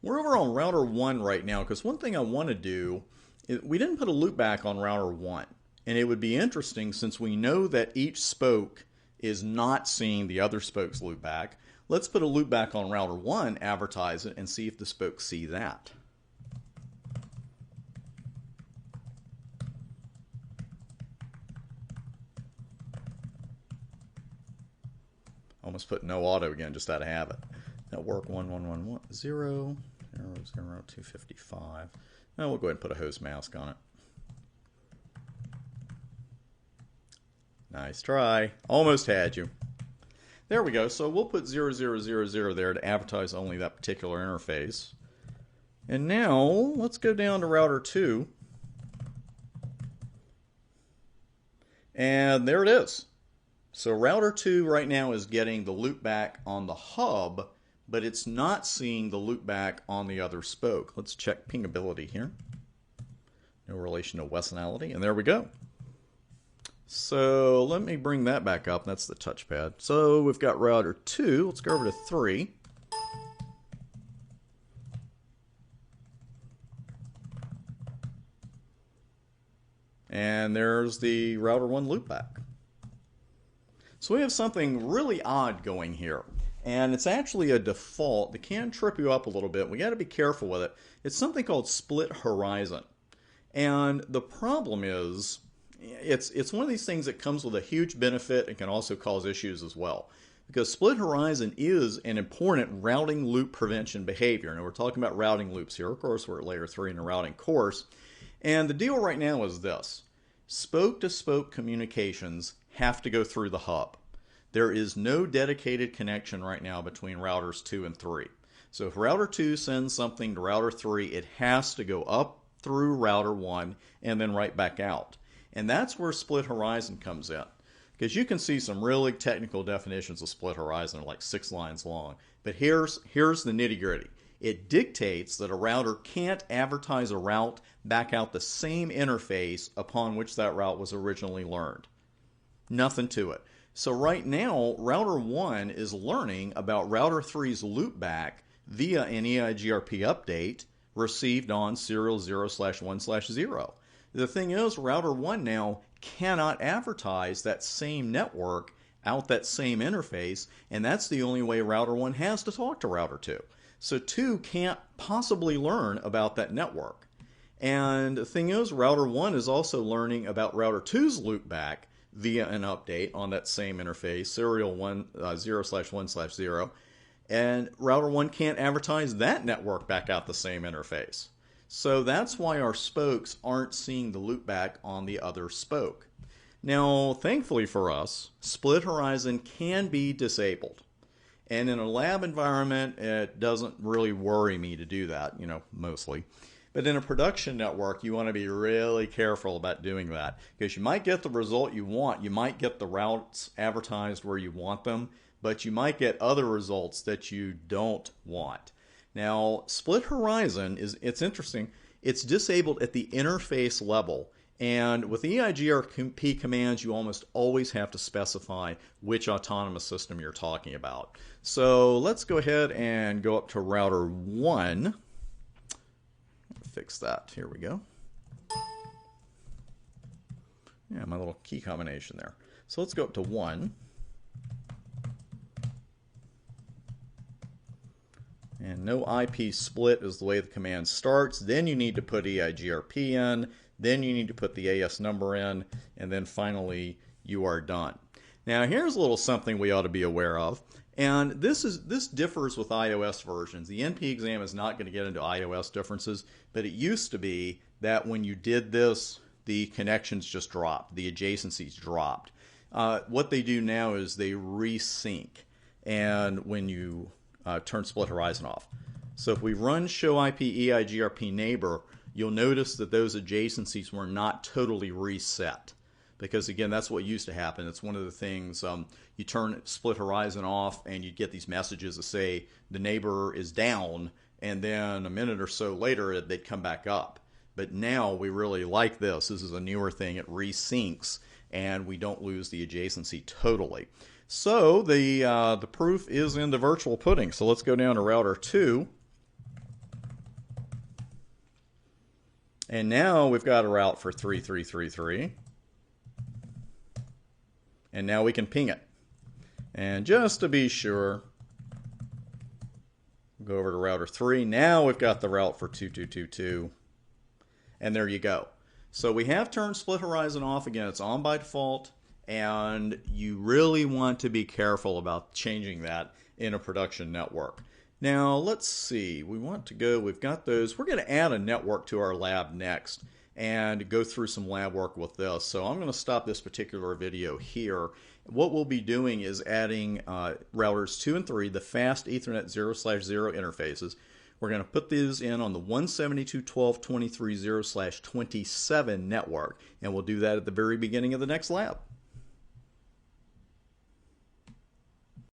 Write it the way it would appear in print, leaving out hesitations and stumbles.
We're over on router 1 right now because one thing I want to do is we didn't put a loopback on router 1. And it would be interesting since we know that each spoke is not seeing the other spoke's loopback. Let's put a loopback on router 1, advertise it, and see if the spokes see that. Almost put no auto again, just out of habit. Network 1111 0 0 0 255. Now we'll go ahead and put a host mask on it. Nice try. Almost had you. There we go. So we'll put 0000 there to advertise only that particular interface. And now let's go down to router 2. And there it is. So router 2 right now is getting the loopback on the hub, but it's not seeing the loopback on the other spoke. Let's check pingability here. No relation to Westonality. And there we go. So let me bring that back up. That's the touchpad. So we've got router 2. Let's go over to 3. And there's the router 1 loopback. So we have something really odd going here. And it's actually a default that can trip you up a little bit. We got to be careful with it. It's something called split horizon. And the problem is, it's one of these things that comes with a huge benefit and can also cause issues as well. Because split horizon is an important routing loop prevention behavior. And we're talking about routing loops here. Of course, we're at layer 3 in the routing course. And the deal right now is this. Spoke-to-spoke communications have to go through the hub. There is no dedicated connection right now between routers 2 and 3. So if router 2 sends something to router 3, it has to go up through router 1 and then right back out. And that's where split horizon comes in. Because you can see some really technical definitions of split horizon, like 6 lines long. But here's the nitty-gritty. It dictates that a router can't advertise a route back out the same interface upon which that route was originally learned. Nothing to it. So right now, router 1 is learning about router 3's loopback via an EIGRP update received on serial 0/1/0. The thing is, router 1 now cannot advertise that same network out that same interface, and that's the only way router 1 has to talk to router 2. So 2 can't possibly learn about that network. And the thing is, router 1 is also learning about router 2's loopback via an update on that same interface, serial 0/1/0, and router 1 can't advertise that network back out the same interface. So that's why our spokes aren't seeing the loopback on the other spoke. Now, thankfully for us, split horizon can be disabled. And in a lab environment, it doesn't really worry me to do that, mostly. But in a production network, you want to be really careful about doing that, because you might get the result you want. You might get the routes advertised where you want them, but you might get other results that you don't want. Now, split horizon it's interesting. It's disabled at the interface level. And with EIGRP commands, you almost always have to specify which autonomous system you're talking about. So let's go ahead and go up to router 1. Fix that. Here we go. Yeah, my little key combination there. So let's go up to 1. And no IP split is the way the command starts. Then you need to put EIGRP in. Then you need to put the AS number in. And then finally, you are done. Now, here's a little something we ought to be aware of. And this differs with iOS versions. The NP exam is not going to get into iOS differences, but it used to be that when you did this, the connections just dropped. The adjacencies dropped. What they do now is they resync. And when you turn split horizon off. So if we run show IP EIGRP neighbor, you'll notice that those adjacencies were not totally reset. Because again, that's what used to happen. It's one of the things, you turn split horizon off and you get these messages that say the neighbor is down, and then a minute or so later they'd come back up. But now we really like this. This is a newer thing. It resyncs and we don't lose the adjacency totally. So the proof is in the virtual pudding. So let's go down to router 2. And now we've got a route for 3333. And now we can ping it. And just to be sure, go over to router 3. Now we've got the route for 2222. And there you go. So we have turned split horizon off again. It's on by default. And you really want to be careful about changing that in a production network. Now let's see. We want to go, we've got those. We're going to add a network to our lab next and go through some lab work with this. So I'm going to stop this particular video here. What we'll be doing is adding routers 2 and 3, the fast Ethernet 0/0 interfaces. We're going to put these in on the 172.12.23.0/27 network, and we'll do that at the very beginning of the next lab.